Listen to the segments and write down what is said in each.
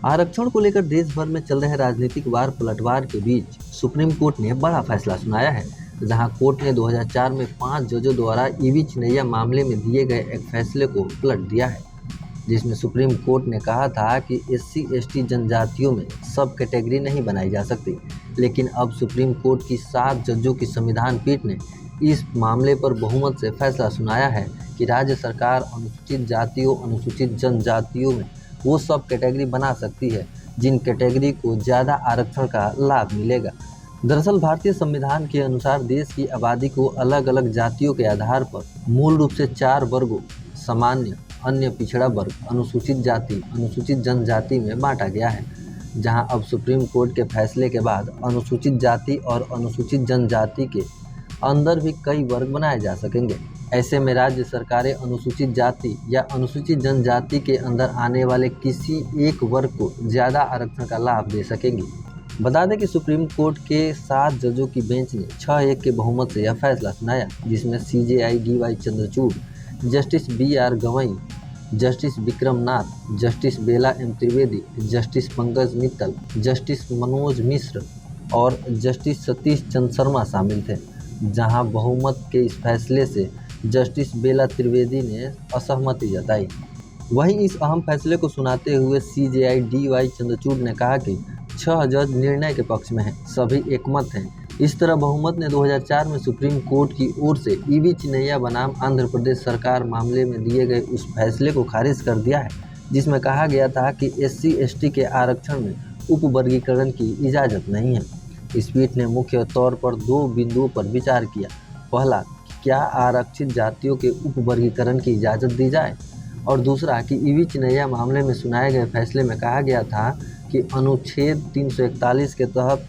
आरक्षण को लेकर देश भर में चल रहे राजनीतिक वार पलटवार के बीच सुप्रीम कोर्ट ने बड़ा फैसला सुनाया है, जहां कोर्ट ने 2004 में 5 जजों द्वारा ईवी चिनैया मामले में दिए गए एक फैसले को पलट दिया है, जिसमें सुप्रीम कोर्ट ने कहा था कि SC/ST जनजातियों में सब कैटेगरी नहीं बनाई जा सकती। लेकिन अब सुप्रीम कोर्ट की 7 जजों की संविधान पीठ ने इस मामले पर बहुमत से फैसला सुनाया है कि राज्य सरकार अनुसूचित जातियों, अनुसूचित जनजातियों में वो सब कैटेगरी बना सकती है जिन कैटेगरी को ज़्यादा आरक्षण का लाभ मिलेगा। दरअसल भारतीय संविधान के अनुसार देश की आबादी को अलग अलग जातियों के आधार पर मूल रूप से 4 वर्गों सामान्य, अन्य पिछड़ा वर्ग, अनुसूचित जाति, अनुसूचित जनजाति में बांटा गया है, जहां अब सुप्रीम कोर्ट के फैसले के बाद अनुसूचित जाति और अनुसूचित जनजाति के अंदर भी कई वर्ग बनाए जा सकेंगे। ऐसे में राज्य सरकारें अनुसूचित जाति या अनुसूचित जनजाति के अंदर आने वाले किसी एक वर्ग को ज़्यादा आरक्षण का लाभ दे सकेंगी। बता दें कि सुप्रीम कोर्ट के 7 जजों की बेंच ने 6-1 के बहुमत से यह फैसला सुनाया, जिसमें CJI DY Chandrachud, justice BR Gavai, justice Vikram Nath, justice Bela M Trivedi, justice Pankaj Mittal, justice Manoj Mishra और जस्टिस सतीश चंद्र शर्मा शामिल थे। जहां बहुमत के इस फैसले से जस्टिस बेला त्रिवेदी ने असहमति जताई। वहीं इस अहम फैसले को सुनाते हुए CJI DY चंद्रचूड़ ने कहा कि 6 जज निर्णय के पक्ष में हैं, सभी एकमत हैं। इस तरह बहुमत ने 2004 में सुप्रीम कोर्ट की ओर से ईवी चिनैया बनाम आंध्र प्रदेश सरकार मामले में दिए गए उस फैसले को खारिज कर दिया है, जिसमें कहा गया था कि SC/ST के आरक्षण में उपवर्गीकरण की इजाज़त नहीं है। इस पीठ ने मुख्य तौर पर 2 बिंदुओं पर विचार किया। पहला, क्या आरक्षित जातियों के उपवर्गीकरण की इजाज़त दी जाए, और दूसरा कि ईवी चिनैया मामले में सुनाए गए फैसले में कहा गया था कि अनुच्छेद 341 के तहत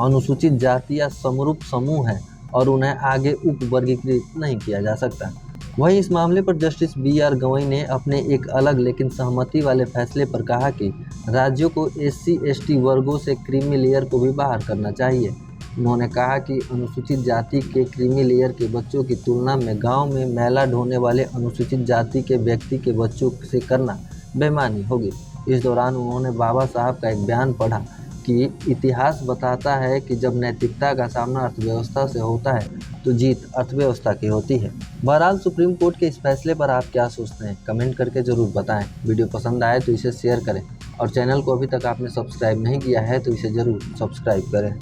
अनुसूचित जाति या समरूप समूह है और उन्हें आगे उपवर्गीकृत नहीं किया जा सकता। वहीं इस मामले पर जस्टिस BR गवई ने अपने एक अलग लेकिन सहमति वाले फैसले पर कहा कि राज्यों को SC/ST वर्गों से क्रीमी लेयर को भी बाहर करना चाहिए। उन्होंने कहा कि अनुसूचित जाति के क्रीमी लेयर के बच्चों की तुलना में गांव में मैला ढोने वाले अनुसूचित जाति के व्यक्ति के बच्चों से करना बेईमानी होगी। इस दौरान उन्होंने बाबा साहब का एक बयान पढ़ा कि इतिहास बताता है कि जब नैतिकता का सामना अर्थव्यवस्था से होता है तो जीत अर्थव्यवस्था की होती है। बहरहाल सुप्रीम कोर्ट के इस फैसले पर आप क्या सोचते हैं, कमेंट करके ज़रूर बताएं। वीडियो पसंद आए तो इसे शेयर करें और चैनल को अभी तक आपने सब्सक्राइब नहीं किया है तो इसे ज़रूर सब्सक्राइब करें।